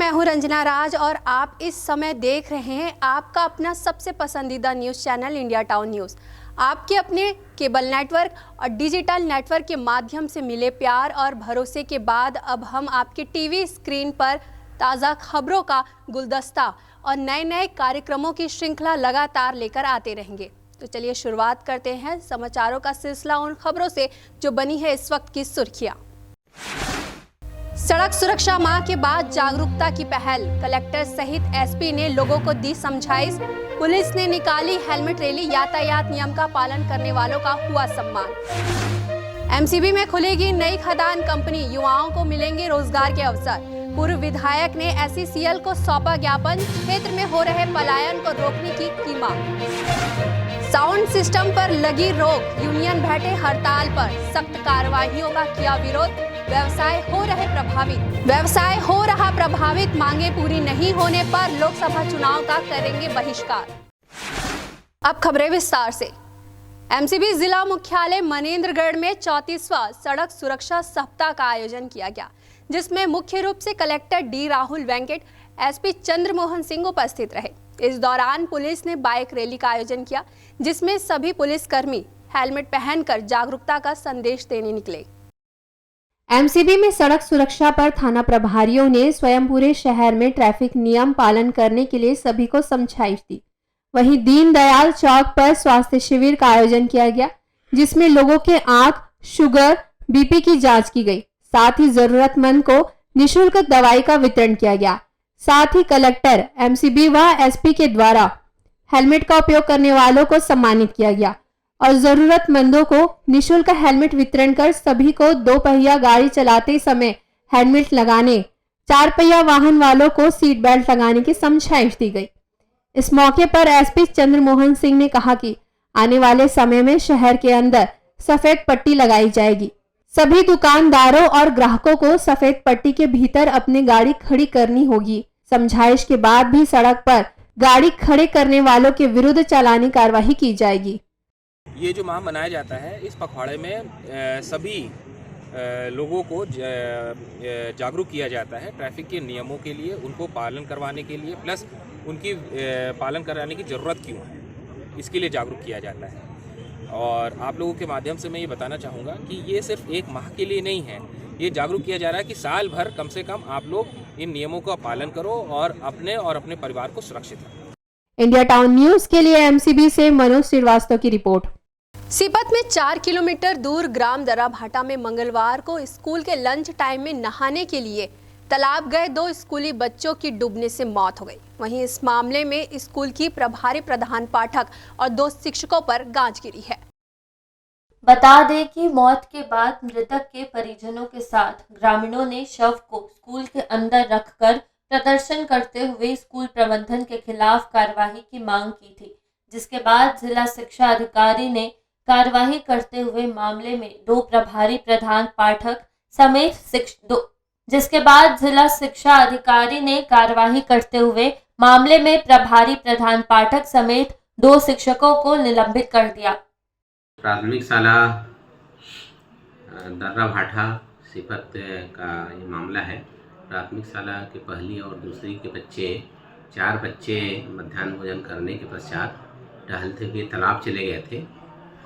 मैं हूं रंजना राज और आप इस समय देख रहे हैं आपका अपना सबसे पसंदीदा news channel India town news. आपके अपने केबल नेटवर्क और डिजिटल नेटवर्क के माध्यम से मिले प्यार और भरोसे के बाद अब हम आपके टीवी स्क्रीन पर ताज़ा खबरों का गुलदस्ता और नए नए कार्यक्रमों की श्रृंखला लगातार लेकर आते रहेंगे। तो चलिए शुरुआत करते हैं समाचारों का सिलसिला उन खबरों से जो बनी है इस वक्त की सुर्खियां। सड़क सुरक्षा माह के बाद जागरूकता की पहल, कलेक्टर सहित एसपी ने लोगों को दी समझाइश। पुलिस ने निकाली हेलमेट रैली, यातायात नियम का पालन करने वालों का हुआ सम्मान। एमसीबी में खुलेगी नई खदान कंपनी, युवाओं को मिलेंगे रोजगार के अवसर। पूर्व विधायक ने एसईसीएल को सौंपा ज्ञापन, क्षेत्र में हो रहे पलायन को रोकने की मांग। साउंड सिस्टम पर लगी रोक, यूनियन बैठे हड़ताल पर, सख्त कार्रवाइयों का किया विरोध। व्यवसाय हो रहा प्रभावित, मांगे पूरी नहीं होने पर लोकसभा चुनाव का करेंगे बहिष्कार। अब खबरें विस्तार से। एमसीबी जिला मुख्यालय मनेंद्रगढ़ में 34वां सड़क सुरक्षा सप्ताह का आयोजन किया गया, जिसमें मुख्य रूप से collector D Rahul Venkat, SP Chandramohan Singh उपस्थित रहे। इस दौरान पुलिस ने बाइक रैली का आयोजन किया, जिसमें सभी पुलिसकर्मी हेलमेट पहनकर जागरूकता का संदेश देने निकले। एमसीबी में सड़क सुरक्षा पर थाना प्रभारियों ने स्वयं पूरे शहर में ट्रैफिक नियम पालन करने के लिए सभी को समझाइश दी। वहीं दीनदयाल चौक पर स्वास्थ्य शिविर का आयोजन किया गया, जिसमें लोगों के आंख, शुगर, बीपी की जांच की गई। साथ ही जरूरतमंद को निःशुल्क दवाई का वितरण किया गया। साथ ही कलेक्टर, एमसीबी व एसपी के द्वारा हेलमेट का उपयोग करने वालों को सम्मानित किया गया और जरूरतमंदों को निःशुल्क हेलमेट वितरण कर सभी को 2 पहिया गाड़ी चलाते समय हेलमेट लगाने, 4 पहिया वाहन वालों को सीट बेल्ट लगाने की समझाइश दी गई। इस मौके पर एसपी चंद्रमोहन सिंह ने कहा कि आने वाले समय में शहर के अंदर सफेद पट्टी लगाई जाएगी। सभी दुकानदारों और ग्राहकों को सफेद पट्टी के भीतर अपनी गाड़ी खड़ी करनी होगी। समझाइश के बाद भी सड़क पर गाड़ी खड़े करने वालों के विरुद्ध चालानी कार्रवाई की जाएगी। ये जो माह मनाया जाता है, इस पखवाड़े में सभी लोगों को जागरूक किया जाता है ट्रैफिक के नियमों के लिए, उनको पालन करवाने के लिए, प्लस उनकी पालन कराने की ज़रूरत क्यों है, इसके लिए जागरूक किया जाता है। और आप लोगों के माध्यम से मैं ये बताना चाहूँगा कि ये सिर्फ एक माह के लिए नहीं है, ये जागरूक किया जा रहा है कि साल भर कम से कम आप लोग इन नियमों का पालन करो और अपने परिवार को सुरक्षित रखो। इंडिया टाउन न्यूज़ के लिए एमसीबी से मनोज श्रीवास्तव की रिपोर्ट। सीपत में 4 किलोमीटर दूर ग्राम दराभाटा में मंगलवार को स्कूल के लंच टाइम में नहाने के लिए तालाब गए 2 स्कूली बच्चों की डूबने से मौत हो गई। वहीं इस मामले में स्कूल की प्रभारी प्रधान पाठक और 2 शिक्षकों पर गांज गिरी है। बता दें कि मौत के बाद मृतक के परिजनों के साथ ग्रामीणों ने शव को स्कूल के अंदर रखकर प्रदर्शन करते हुए स्कूल प्रबंधन के खिलाफ कार्यवाही की मांग की थी, जिसके बाद जिला शिक्षा अधिकारी ने कार्यवाही करते हुए मामले में 2 प्रभारी प्रधान पाठक समेत जिसके बाद जिला शिक्षा अधिकारी ने कार्यवाही करते हुए मामले में प्रभारी प्रधान पाठक समेत 2 शिक्षकों को निलंबित कर दिया। प्राथमिक शाला दर्राभाटा सीपत का ये मामला है। प्राथमिक शाला के पहली और दूसरी के 4 बच्चे मध्याह्न भोजन करने के पश्चात टहलते हुए तालाब चले गए थे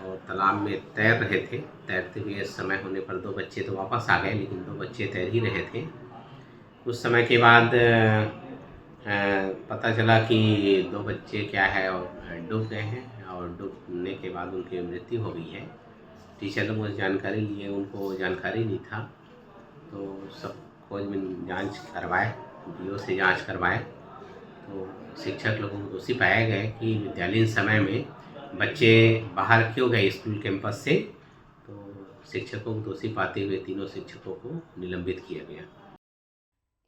और तालाब में तैर रहे थे। तैरते हुए समय होने पर 2 बच्चे तो वापस आ गए, लेकिन 2 बच्चे तैर ही रहे थे। कुछ समय के बाद पता चला कि 2 बच्चे क्या है और डूब गए हैं और डूबने के बाद उनकी मृत्यु हो गई है। टीचर लोग जानकारी लिए, उनको जानकारी नहीं था, तो सब खोजबीन जांच करवाए, डीओ से जांच करवाए, तो शिक्षक लोगों को दोषी पाए गए कि विद्यालयीन समय में बच्चे बाहर क्यों गए स्कूल कैंपस से, तो शिक्षकों को दोषी पाते हुए 3 शिक्षकों को निलंबित किया गया।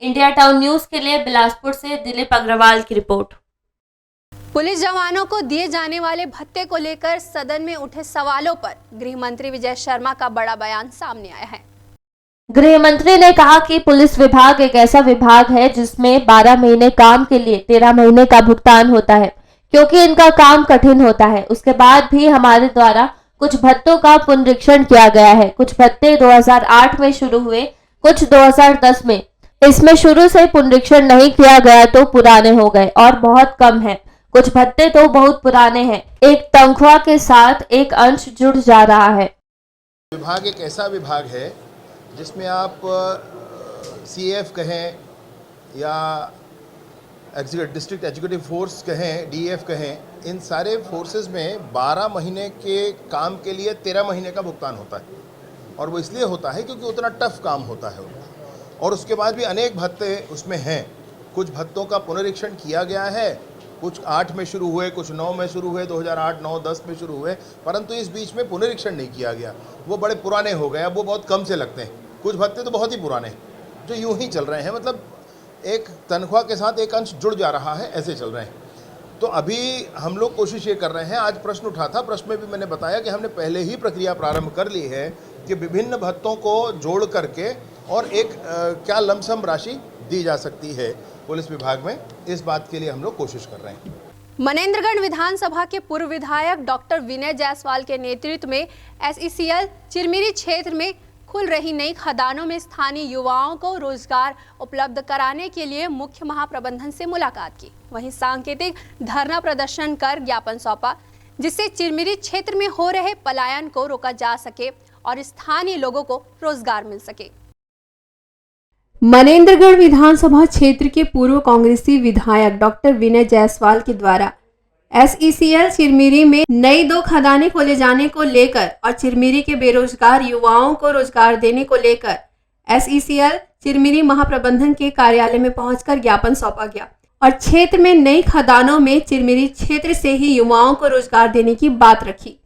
इंडिया टाउन न्यूज़ के लिए बिलासपुर से दिलीप अग्रवाल की रिपोर्ट। पुलिस जवानों को दिए जाने वाले भत्ते को लेकर सदन में उठे सवालों पर गृह मंत्री विजय शर्मा का बड़ा बयान सामने आया है। गृह मंत्री ने कहा कि पुलिस विभाग एक ऐसा विभाग है जिसमें 12 महीने काम के लिए 13 महीने का भुगतान होता है, क्योंकि इनका काम कठिन होता है। उसके बाद भी हमारे द्वारा कुछ भत्तों का पुनरीक्षण किया गया है। कुछ भत्ते 2008 में शुरू हुए, कुछ 2010 में। इसमें शुरू से पुनरीक्षण नहीं किया गया तो पुराने हो गए और बहुत कम है। कुछ भत्ते तो बहुत पुराने हैं। एक तनख्वाह के साथ एक अंश जुड़ जा रहा है। विभाग एक ऐसा विभाग है जिसमें आप CAF कहें या डिस्ट्रिक्ट एजुकेटिव फोर्स कहें, DEF कहें, इन सारे फोर्सेस में 12 महीने के काम के लिए 13 महीने का भुगतान होता है। और वो इसलिए होता है क्योंकि उतना टफ काम होता है उनका। और उसके बाद भी अनेक भत्ते उसमें हैं। कुछ भत्तों का पुनरीक्षण किया गया है, कुछ 8 में शुरू हुए, कुछ 9 में शुरू हुए, 2008, 9, 10 में शुरू हुए, परंतु इस बीच में पुनरीक्षण नहीं किया गया। वो बड़े पुराने हो गए, अब वो बहुत कम से लगते हैं। कुछ भत्ते तो बहुत ही पुराने हैं जो यूं ही चल रहे हैं, मतलब एक तनख्वाह के साथ एक अंश जुड़ जा रहा है, ऐसे चल रहे हैं। तो अभी हम लोग कोशिश ये कर रहे हैं, आज प्रश्न उठा था, प्रश्न में भी मैंने बताया कि हमने पहले ही प्रक्रिया प्रारंभ कर ली है कि विभिन्न भत्तों को जोड़ करके और एक क्या लमसम राशि दी जा सकती है पुलिस विभाग में, इस बात के लिए हम लोग कोशिश कर रहे हैं। मनेंद्रगढ़ विधानसभा के पूर्व विधायक डॉक्टर विनय जायसवाल के नेतृत्व में SECL चिरमिरी क्षेत्र में खुल रही नई खदानों में स्थानीय युवाओं को रोजगार उपलब्ध कराने के लिए मुख्य महाप्रबंधन से मुलाकात की। वहीं सांकेतिक धरना प्रदर्शन कर ज्ञापन सौंपा, जिससे चिरमिरी क्षेत्र में हो रहे पलायन को रोका जा सके और स्थानीय लोगों को रोजगार मिल सके। मनेंद्रगढ़ विधानसभा क्षेत्र के पूर्व कांग्रेसी विधायक डॉक्टर विनय जायसवाल के द्वारा SECL चिरमिरी में नई 2 खदानें खोले जाने को लेकर और चिरमिरी के बेरोजगार युवाओं को रोजगार देने को लेकर SECL चिरमिरी महाप्रबंधन के कार्यालय में पहुंचकर ज्ञापन सौंपा गया और क्षेत्र में नई खदानों में चिरमिरी क्षेत्र से ही युवाओं को रोजगार देने की बात रखी।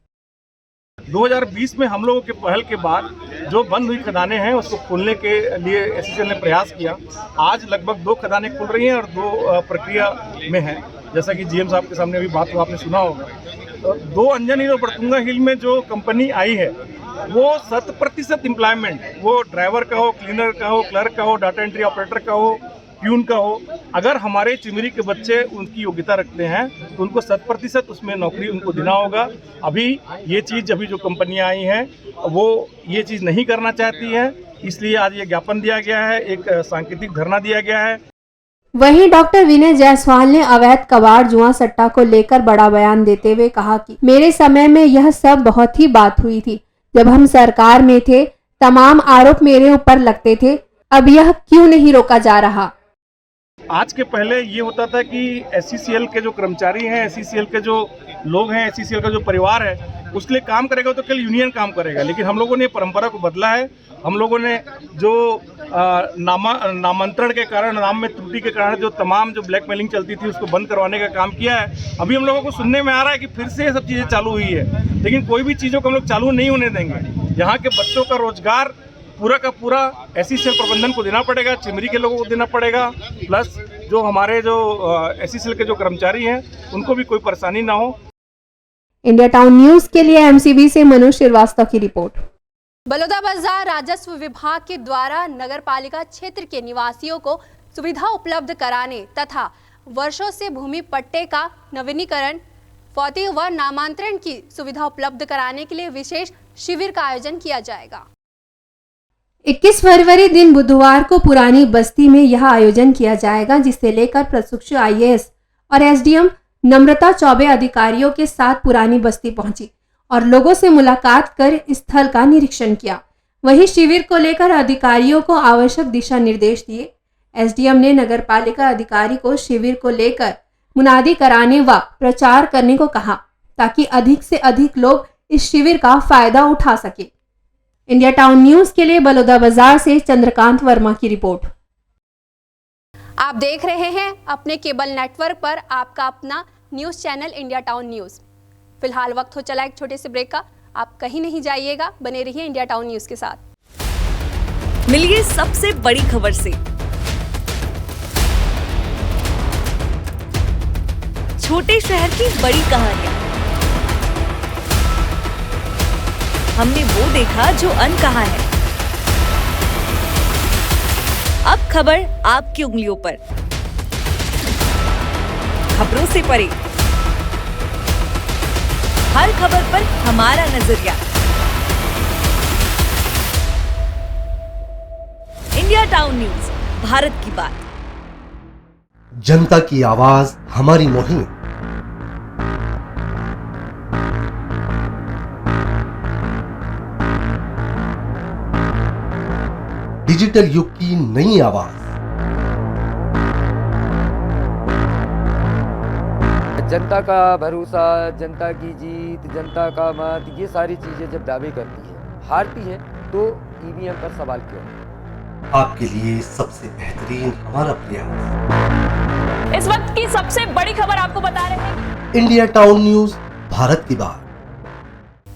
2020 में हम लोगों के पहल के बाद जो बंद हुई खदानें हैं उसको खोलने के लिए SECL ने प्रयास किया। आज लगभग 2 खदानें खुल रही हैं और 2 प्रक्रिया में हैं। जैसा कि GM साहब के सामने अभी बात आपने सुना होगा। तो 2 अंजन हिल और बड़तुंगा हिल में जो कंपनी आई है वो 100% एम्प्लॉयमेंट, वो ड्राइवर का हो, क्लीनर का हो, क्लर्क का हो, डाटा एंट्री ऑपरेटर का हो, प्यून का हो, अगर हमारे चिरमिरी के बच्चे उनकी योग्यता रखते हैं तो उनको 100% उसमें नौकरी उनको देना होगा। अभी ये चीज़ जो कंपनियां आई हैं वो ये चीज़ नहीं करना चाहती है, इसलिए आज ये ज्ञापन दिया गया है, एक सांकेतिक धरना दिया गया है। वहीं डॉक्टर विनय जायसवाल ने अवैध कबाड़ जुआ सट्टा को लेकर बड़ा बयान देते हुए कहा कि मेरे समय में यह सब बहुत ही बात हुई थी, जब हम सरकार में थे तमाम आरोप मेरे ऊपर लगते थे, अब यह क्यों नहीं रोका जा रहा। आज के पहले ये होता था कि SECL के जो कर्मचारी हैं, SECL के जो लोग हैं, SECL का जो परिवार है उसके लिए काम करेगा तो केवल यूनियन काम करेगा, लेकिन हम लोगों ने परंपरा को बदला है। हम लोगों ने जो नामांतरण के कारण, नाम में त्रुटि के कारण जो तमाम जो ब्लैकमेलिंग चलती थी उसको बंद करवाने का काम किया है। अभी हम लोगों को सुनने में आ रहा है कि फिर से ये सब चीज़ें चालू हुई है, लेकिन कोई भी चीज़ों को हम लोग चालू नहीं होने देंगे। यहाँ के बच्चों का रोजगार पूरा का पूरा SECL प्रबंधन को देना पड़ेगा, चिरमिरी के लोगों को देना पड़ेगा, प्लस जो हमारे जो SECL के जो कर्मचारी हैं उनको भी कोई परेशानी ना हो। इंडिया टाउन न्यूज के लिए MCB से मनोज श्रीवास्तव की रिपोर्ट। बलौदाबाजार राजस्व विभाग के द्वारा नगर पालिका क्षेत्र के निवासियों को सुविधा उपलब्ध कराने तथा वर्षों से भूमि पट्टे का नवीनीकरण, फौती व नामांतरण की सुविधा उपलब्ध कराने के लिए विशेष शिविर का आयोजन किया जाएगा। 21 फरवरी दिन बुधवार को पुरानी बस्ती में यह आयोजन किया जाएगा, जिसे लेकर प्रशिक्षु IAS और SDM नम्रता चौबे अधिकारियों के साथ पुरानी बस्ती पहुंची और लोगों से मुलाकात कर स्थल का निरीक्षण किया। वहीं शिविर को लेकर अधिकारियों को आवश्यक दिशा निर्देश दिए। SDM ने नगरपालिका अधिकारी को शिविर को लेकर मुनादी कराने व प्रचार करने को कहा, ताकि अधिक से अधिक लोग इस शिविर का फायदा उठा सके। इंडिया टाउन न्यूज के लिए बलौदाबाजार से चंद्रकांत वर्मा की रिपोर्ट। आप देख रहे हैं अपने केबल नेटवर्क पर आपका अपना news channel India town news. फिलहाल वक्त हो चला एक छोटे से ब्रेक का, आप कहीं नहीं जाइएगा, बने रहिए इंडिया टाउन न्यूज के साथ। मिलिए सबसे बड़ी खबर से। छोटे शहर की बड़ी कहानियां, हमने वो देखा जो अनकहा है। अब खबर आपकी उंगलियों पर, खबरों से परे, हर खबर पर हमारा नजरिया। इंडिया टाउन न्यूज भारत की बात। जनता की आवाज हमारी मुहिम। डिजिटल युग की नई आवाज। जनता का भरोसा, जनता की जीत, जनता का मत, ये सारी चीजें जब दावे करती है, हारती है, तो ईवीएम पर सवाल क्यों? आपके लिए सबसे बेहतरीन हमारा प्रयास। इस वक्त की सबसे बड़ी खबर आपको बता रहे हैं। इंडिया टाउन न्यूज, भारत की बात।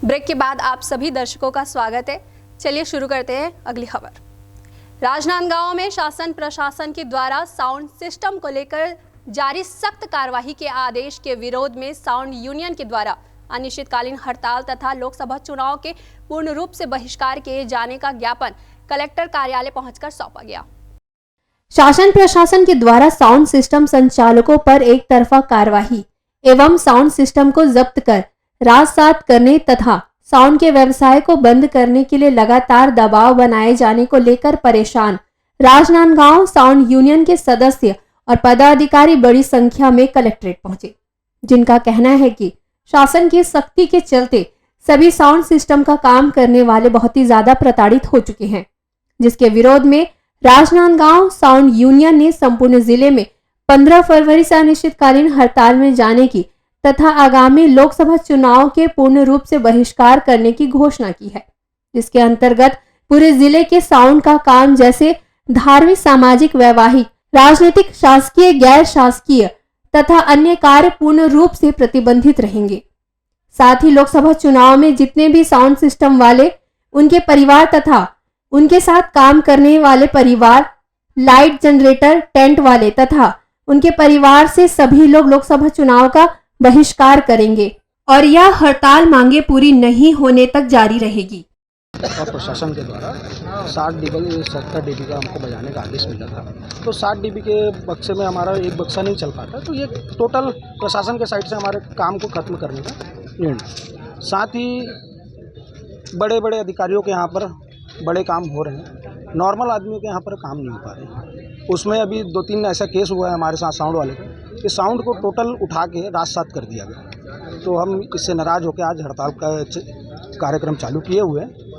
ब्रेक के बाद आप सभी दर्शकों का स्वागत है। चलिए शुरू करते हैं अगली खबर। राजनांदगांव में शासन प्रशासन के द्वारा साउंड सिस्टम को लेकर जारी सख्त कार्रवाई के आदेश के विरोध में साउंड यूनियन के द्वारा अनिश्चितकालीन हड़ताल तथा लोकसभा चुनाव के पूर्ण रूप से बहिष्कार किए जाने का ज्ञापन कलेक्टर कार्यालय पहुंचकर सौंपा गया। शासन प्रशासन के द्वारा साउंड सिस्टम संचालकों पर एक तरफा कार्रवाई एवं साउंड सिस्टम को जब्त कर रात-सात करने तथा साउंड के व्यवसाय को बंद करने के लिए लगातार दबाव बनाए जाने को लेकर परेशान राजनांदगांव साउंड यूनियन के सदस्य और पदाधिकारी बड़ी संख्या में कलेक्ट्रेट पहुंचे, जिनका कहना है कि शासन की सख्ती के चलते सभी साउंड सिस्टम का काम करने वाले बहुत ही ज्यादा प्रताड़ित हो चुके हैं, जिसके विरोध में राजनांदगांव साउंड यूनियन ने संपूर्ण जिले में 15 फरवरी से अनिश्चितकालीन हड़ताल में जाने की तथा आगामी लोकसभा चुनाव के पूर्ण रूप से बहिष्कार करने की घोषणा की है, जिसके अंतर्गत पूरे जिले के साउंड का काम जैसे धार्मिक, सामाजिक, वैवाहिक, राजनीतिक, शासकीय, गैर शासकीय तथा अन्य कार्य पूर्ण रूप से प्रतिबंधित रहेंगे। साथ ही लोकसभा चुनाव में जितने भी साउंड सिस्टम वाले, उनके परिवार तथा उनके साथ काम करने वाले परिवार, लाइट जनरेटर, टेंट वाले तथा उनके परिवार से सभी लोग लोकसभा चुनाव का बहिष्कार करेंगे और यह हड़ताल मांगे पूरी नहीं होने तक जारी रहेगी। प्रशासन के द्वारा 60 dB 70 dB का हमको बजाने का आदेश मिला था, तो 60 dB के बक्से में हमारा एक बक्सा नहीं चल पाता, तो ये टोटल प्रशासन के साइड से हमारे काम को खत्म करने का निर्णय। साथ ही बड़े बड़े अधिकारियों के यहाँ पर बड़े काम हो रहे हैं, नॉर्मल आदमियों के यहाँ पर काम नहीं हो पा रहे। उसमें अभी 2-3 ऐसा केस हुआ है हमारे साथ साउंड वाले का, कि साउंड को टोटल उठा के रात-सात कर दिया गया, तो हम इससे नाराज़ होकर आज हड़ताल का कार्यक्रम चालू किए हुए हैं।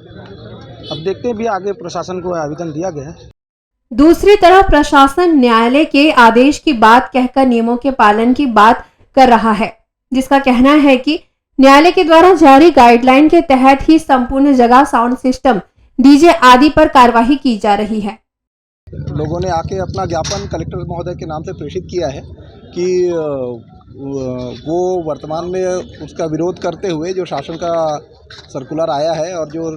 अब देखते हैं भी आगे प्रशासन को आवेदन दिया गया है। दूसरी तरफ प्रशासन न्यायालय के आदेश की बात कहकर नियमों के पालन की बात कर रहा है, जिसका कहना है कि न्यायालय के द्वारा जारी गाइडलाइन के तहत ही संपूर्ण जगह साउंड सिस्टम, डीजे आदि पर कार्यवाही की जा रही है। लोगों ने आके अपना ज्ञापन कलेक्टर महोदय के नाम से प्रेषित किया है कि वो वर्तमान में उसका विरोध करते हुए जो शासन का सर्कुलर आया है और जो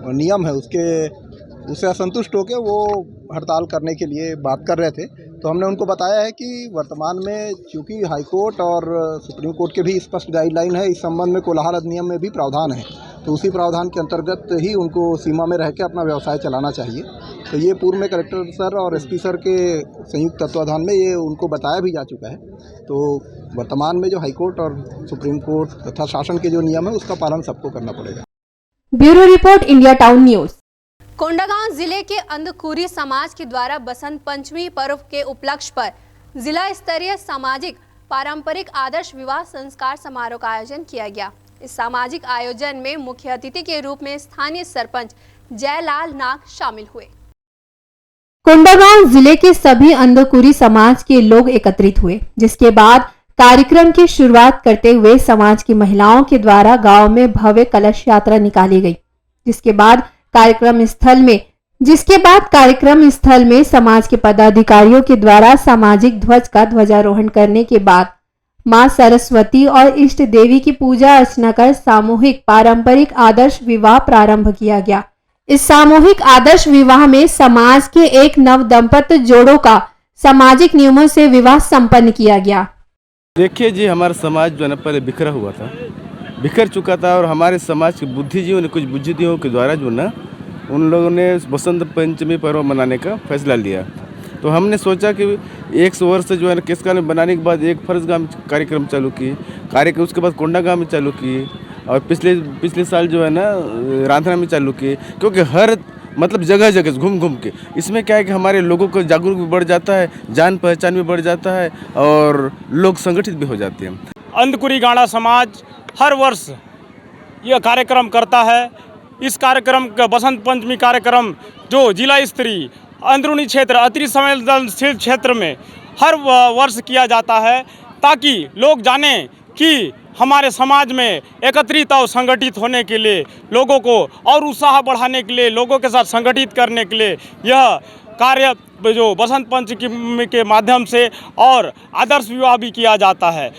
नियम है उससे असंतुष्ट होकर वो हड़ताल करने के लिए बात कर रहे थे। तो हमने उनको बताया है कि वर्तमान में चूँकि हाई कोर्ट और सुप्रीम कोर्ट के भी स्पष्ट गाइडलाइन है, इस संबंध में कोलाहल अधिनियम में भी प्रावधान है, तो उसी प्रावधान के अंतर्गत ही उनको सीमा में रह के अपना व्यवसाय चलाना चाहिए। तो ये पूर्व में कलेक्टर सर और एसपी सर के संयुक्त तत्वाधान में ये उनको बताया भी जा चुका है। तो वर्तमान में जो हाईकोर्ट और सुप्रीम कोर्ट तथा शासन के जो नियम है उसका पालन सबको करना पड़ेगा। Bureau report, India town news. Kondagaon जिले के अंधकुरी समाज के द्वारा बसंत पंचमी पर्व के उपलक्ष्य पर जिला स्तरीय सामाजिक पारंपरिक आदर्श विवाह संस्कार समारोह का आयोजन किया गया। इस सामाजिक आयोजन में मुख्य अतिथि के रूप में स्थानीय सरपंच जयलाल नाग शामिल हुए। कोंडागांव जिले के सभी अंधकुरी समाज के लोग एकत्रित हुए, जिसके बाद कार्यक्रम की शुरुआत करते हुए समाज की महिलाओं के द्वारा गांव में भव्य कलश यात्रा निकाली गई, जिसके बाद कार्यक्रम स्थल में समाज के पदाधिकारियों के द्वारा सामाजिक ध्वज का ध्वजारोहण करने के बाद मां सरस्वती और इष्ट देवी की पूजा अर्चना कर सामूहिक पारंपरिक आदर्श विवाह प्रारंभ किया गया। इस सामूहिक आदर्श विवाह में समाज के एक नव दंपत्ति जोड़ों का सामाजिक नियमों से विवाह संपन्न किया गया। देखिए जी, हमारा समाज जो है ना पहले बिखर चुका था और हमारे समाज के बुद्धिजीवियों ने, कुछ बुद्धिजीवियों के द्वारा जो ना उन लोगों ने बसंत पंचमी पर्व मनाने का फैसला लिया। तो हमने सोचा कि 100 वर्ष जो है ना केस कानून बनाने के बाद एक फर्जगांव में कार्यक्रम चालू किए, उसके बाद कोंडागांव में चालू किए और पिछले साल जो है ना रांधना में चालू किए, क्योंकि हर मतलब जगह जगह घूम घूम के। इसमें क्या है कि हमारे लोगों को जागरूक भी बढ़ जाता है, जान पहचान भी बढ़ जाता है और लोग संगठित भी हो जाते हैं। अंधकुरी गाड़ा समाज हर वर्ष यह कार्यक्रम करता है। इस कार्यक्रम का बसंत पंचमी कार्यक्रम जो जिला स्तरीय अंदरूनी क्षेत्र अति संवेदनशील क्षेत्र में हर वर्ष किया जाता है, ताकि लोग जानें कि हमारे समाज में एकत्रित और संगठित होने के लिए, लोगों को और उत्साह बढ़ाने के लिए, लोगों के साथ संगठित करने के लिए यह कार्य जो बसंत पंचमी के माध्यम से और आदर्श विवाह भी किया जाता है।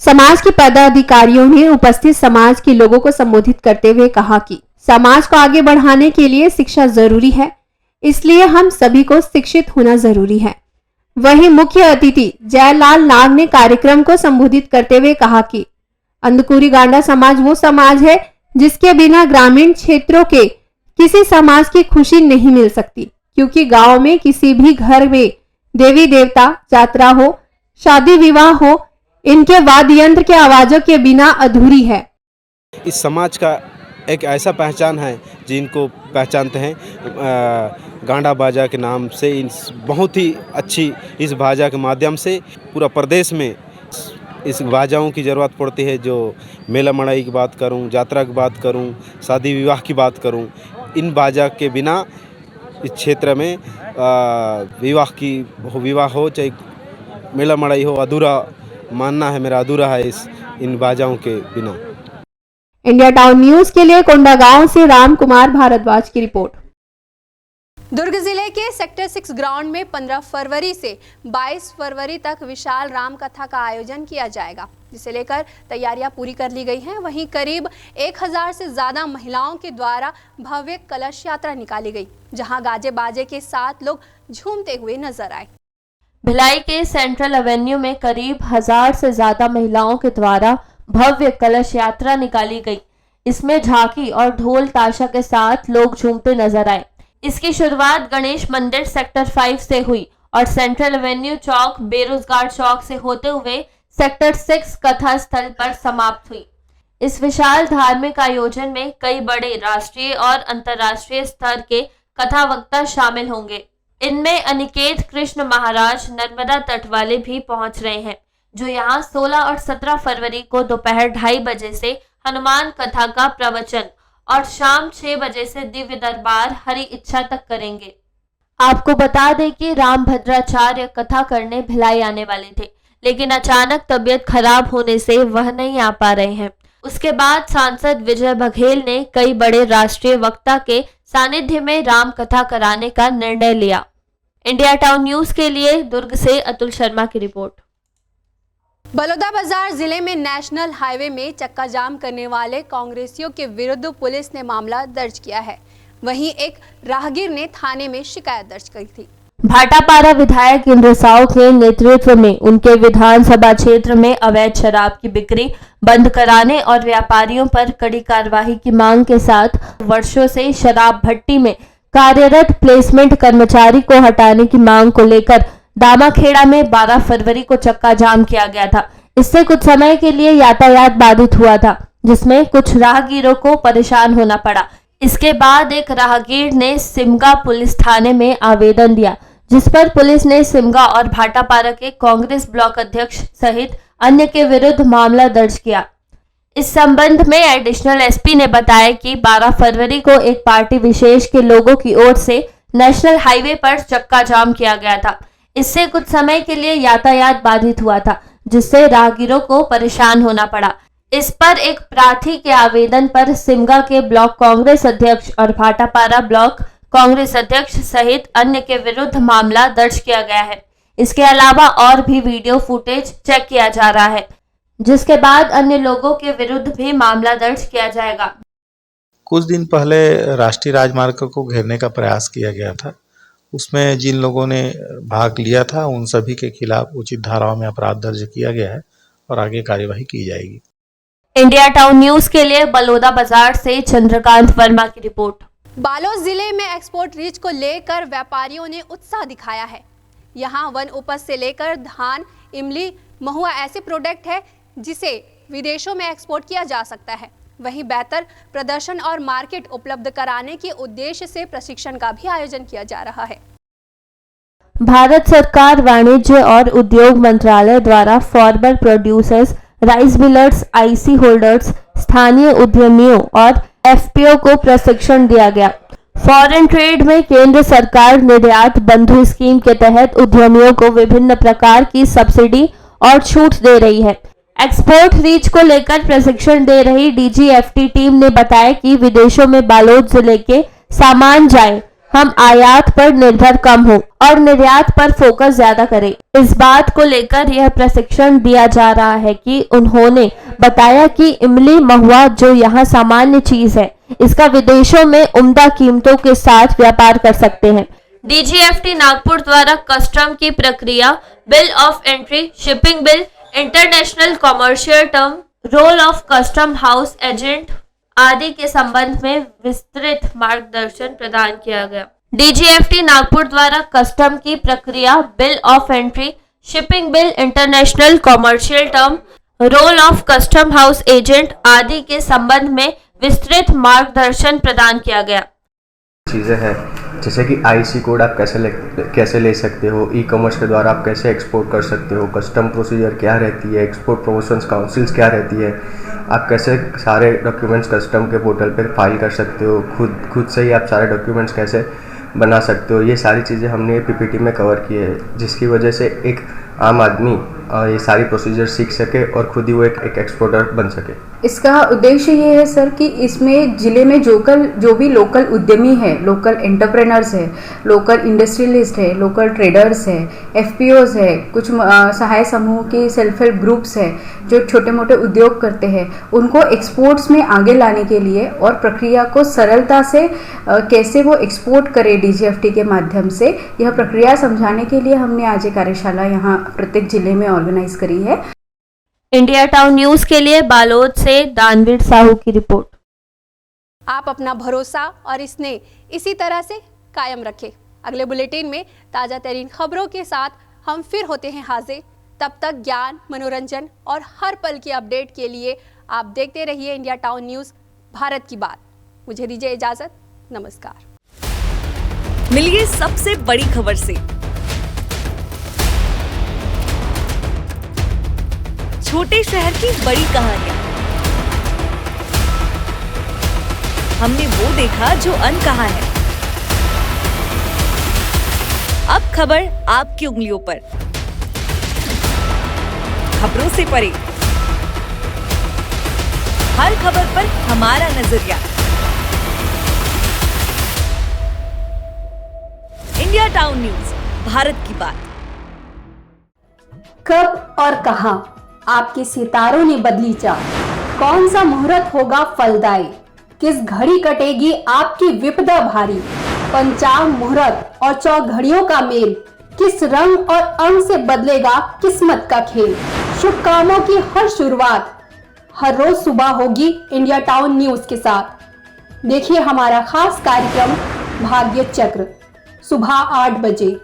समाज के पदाधिकारियों ने उपस्थित समाज के लोगों को संबोधित करते हुए कहा कि समाज को आगे बढ़ाने के लिए शिक्षा जरूरी है, इसलिए हम सभी को शिक्षित होना जरूरी है। वहीं मुख्य अतिथि जयलाल नाग ने कार्यक्रम को संबोधित करते हुए कहा कि अंधकुरी गांडा समाज वो समाज है जिसके बिना ग्रामीण क्षेत्रों के किसी समाज की खुशी नहीं मिल सकती, क्योंकि गांव में किसी भी घर में देवी देवता, यात्रा हो, शादी विवाह हो, इनके वाद्य यंत्र के आवाजों के बिना अधूरी है। इस समाज का एक ऐसा पहचान है जिनको पहचानते हैं गांडा बाजा के नाम से। बहुत ही अच्छी इस बाजा के माध्यम से पूरा प्रदेश में इस बाजाओं की ज़रूरत पड़ती है। जो मेला मड़ाई की बात करूं, यात्रा की बात करूं, शादी विवाह की बात करूं, इन बाजा के बिना इस क्षेत्र में विवाह हो चाहे मेला मड़ाई हो, अधूरा मानना है मेरा, अधूरा है इन बाजाओं के बिना। इंडिया टाउन न्यूज के लिए कोंडागांव से राम कुमार भारद्वाज की रिपोर्ट। दुर्ग जिले के सेक्टर 6 ग्राउंड में 15 फरवरी से 22 फरवरी तक विशाल राम कथा का आयोजन किया जाएगा, जिसे लेकर तैयारियां पूरी कर ली गई हैं। वहीं करीब 1000 से ज्यादा महिलाओं के द्वारा भव्य कलश यात्रा निकाली गई, जहां गाजे बाजे के साथ लोग झूमते हुए नजर आए। भिलाई के सेंट्रल एवेन्यू में करीब 1000 से ज्यादा महिलाओं के द्वारा भव्य कलश यात्रा निकाली गई। इसमें झांकी और ढोल ताशा के साथ लोग झूमते नजर आए। इसकी शुरुआत गणेश मंदिर सेक्टर 5 से हुई और सेंट्रल एवेन्यू चौक, बेरोजगार चौक से होते हुए सेक्टर 6 कथा स्थल पर समाप्त हुई। इस विशाल धार्मिक आयोजन में कई बड़े राष्ट्रीय और अंतर्राष्ट्रीय स्तर के कथा वक्ता शामिल होंगे। इनमें अनिकेत कृष्ण महाराज नर्मदा तट वाले भी पहुंच रहे हैं, जो यहां 16 और 17 फरवरी को दोपहर 2:30 बजे से हनुमान कथा का प्रवचन और शाम 6 बजे से दिव्य दरबार हरि इच्छा तक करेंगे। आपको बता दें कि रामभद्राचार्य कथा करने भिलाई आने वाले थे, लेकिन अचानक तबीयत खराब होने से वह नहीं आ पा रहे हैं। उसके बाद सांसद विजय बघेल ने कई बड़े राष्ट्रीय वक्ता के सानिध्य में राम कथा कराने का निर्णय लिया। इंडिया टाउन न्यूज के लिए दुर्ग से अतुल शर्मा की रिपोर्ट। बलौदाबाजार जिले में नेशनल हाईवे में चक्का जाम करने वाले कांग्रेसियों के विरुद्ध पुलिस ने मामला दर्ज किया है। वहीं एक राहगीर ने थाने में शिकायत दर्ज की थी। भाटापारा विधायक इंद्र साव के नेतृत्व में उनके विधानसभा क्षेत्र में अवैध शराब की बिक्री बंद कराने और व्यापारियों पर कड़ी कार्रवाई की मांग के साथ वर्षों से शराब भट्टी में कार्यरत प्लेसमेंट कर्मचारी को हटाने की मांग को लेकर दामाखेड़ा में 12 फरवरी को चक्का जाम किया गया था। इससे कुछ समय के लिए यातायात बाधित हुआ था, जिसमें कुछ राहगीरों को परेशान होना पड़ा। इसके बाद एक राहगीर ने सिमगा पुलिस थाने में आवेदन दिया, जिस पर पुलिस ने सिमगा और भाटापारा के कांग्रेस ब्लॉक अध्यक्ष सहित अन्य के विरुद्ध मामला दर्ज किया। इस संबंध में एडिशनल एसपी ने बताया कि 12 फरवरी को एक पार्टी विशेष के लोगों की ओर से नेशनल हाईवे पर चक्का जाम किया गया था। इससे कुछ समय के लिए यातायात बाधित हुआ था, जिससे राहगीरों को परेशान होना पड़ा। इस पर एक प्रार्थी के आवेदन पर सिमगा के ब्लॉक कांग्रेस अध्यक्ष और भाटापारा ब्लॉक कांग्रेस अध्यक्ष सहित अन्य के विरुद्ध मामला दर्ज किया गया है। इसके अलावा और भी वीडियो फुटेज चेक किया जा रहा है, जिसके बाद अन्य लोगों के विरुद्ध भी मामला दर्ज किया जाएगा। कुछ दिन पहले राष्ट्रीय राजमार्ग को घेरने का प्रयास किया गया था। उसमें जिन लोगों ने भाग लिया था उन सभी के खिलाफ उचित धाराओं में अपराध दर्ज किया गया है और आगे कार्यवाही की जाएगी। इंडिया टाउन न्यूज के लिए बलौदा बाजार से चंद्रकांत वर्मा की रिपोर्ट। बालोद जिले में एक्सपोर्ट रीच को लेकर व्यापारियों ने उत्साह दिखाया है। यहाँ वन उपज से लेकर धान, इमली, महुआ ऐसे प्रोडक्ट है जिसे विदेशों में एक्सपोर्ट किया जा सकता है। वहीं बेहतर प्रदर्शन और मार्केट उपलब्ध कराने के उद्देश्य से प्रशिक्षण का भी आयोजन किया जा रहा है। भारत सरकार वाणिज्य और उद्योग मंत्रालय द्वारा farmer producers, rice millers, IC holders, स्थानीय उद्यमियों और एफपीओ को प्रशिक्षण दिया गया। फॉरेन ट्रेड में केंद्र सरकार निर्यात बंधु स्कीम के तहत उद्यमियों को विभिन्न प्रकार की सब्सिडी और छूट दे रही है। एक्सपोर्ट रीच को लेकर प्रशिक्षण दे रही डीजीएफटी टीम ने बताया कि विदेशों में बालोद जिले के सामान जाए, हम आयात पर निर्भर कम हो और निर्यात पर फोकस ज्यादा करें। इस बात को लेकर यह प्रशिक्षण दिया जा रहा है कि उन्होंने बताया कि इमली महुआ जो यहाँ सामान्य चीज है, इसका विदेशों में उम्दा कीमतों के साथ व्यापार कर सकते हैं। डीजीएफटी नागपुर द्वारा कस्टम की प्रक्रिया, bill of entry, shipping bill, international commercial term, role of custom house agent आदि के संबंध में विस्तृत मार्गदर्शन प्रदान किया गया। डीजीएफटी नागपुर द्वारा कस्टम की प्रक्रिया, bill of entry, shipping bill, international commercial term, role of custom house agent आदि के संबंध में विस्तृत मार्गदर्शन प्रदान किया गया। चीज़ें हैं जैसे कि आईसी कोड आप कैसे ले सकते हो, ई कॉमर्स के द्वारा आप कैसे एक्सपोर्ट कर सकते हो, कस्टम प्रोसीजर क्या रहती है, एक्सपोर्ट प्रमोशंस काउंसिल्स क्या रहती है, आप कैसे सारे डॉक्यूमेंट्स कस्टम के पोर्टल पे फाइल कर सकते हो, खुद से ही आप सारे डॉक्यूमेंट्स कैसे बना सकते हो, ये सारी चीज़ें हमने पीपीटी में कवर की है, जिसकी वजह से एक आम आदमी ये सारी प्रोसीजर सीख सके और खुद ही वो एक एक्सपोर्टर बन सके। इसका उद्देश्य ये है सर कि इसमें ज़िले में जो भी लोकल उद्यमी है, लोकल एंटरप्रेनर्स है, लोकल इंडस्ट्रियलिस्ट है, लोकल ट्रेडर्स है, एफपीओज है, कुछ सहाय समूह के सेल्फ हेल्प ग्रुप्स है जो छोटे मोटे उद्योग करते हैं, उनको एक्सपोर्ट्स में आगे लाने के लिए और प्रक्रिया को सरलता से कैसे वो एक्सपोर्ट करे डीजीएफटी के माध्यम से, यह प्रक्रिया समझाने के लिए हमने आज एक कार्यशाला यहाँ प्रत्येक जिले में ऑर्गेनाइज करी है। इंडिया टाउन न्यूज के लिए बालोद से दानवीर साहू की रिपोर्ट। आप अपना भरोसा और इसने इसी तरह से कायम रखे। अगले बुलेटिन में ताज़ा तरीन खबरों के साथ हम फिर होते हैं हाजिर। तब तक ज्ञान, मनोरंजन और हर पल की अपडेट के लिए आप देखते रहिए इंडिया टाउन न्यूज़, भारत की बात। मुझे दीजिए इजाजत, नमस्कार। मिलिए सबसे बड़ी खबर से। छोटे शहर की बड़ी कहानियां, हमने वो देखा जो अनकहा है। अब खबर आपकी उंगलियों पर, खबरों से परे, हर खबर पर हमारा नजरिया। इंडिया टाउन न्यूज, भारत की बात। कब और कहां आपके सितारों ने बदली चाल, कौन सा मुहूर्त होगा फलदायी, किस घड़ी कटेगी आपकी विपदा भारी, पंचांग मुहूर्त और चौघड़ियों का मेल, किस रंग और अंग से बदलेगा किस्मत का खेल। शुभ कामों की हर शुरुआत हर रोज सुबह होगी इंडिया टाउन न्यूज के साथ। देखिए हमारा खास कार्यक्रम भाग्य चक्र सुबह 8 बजे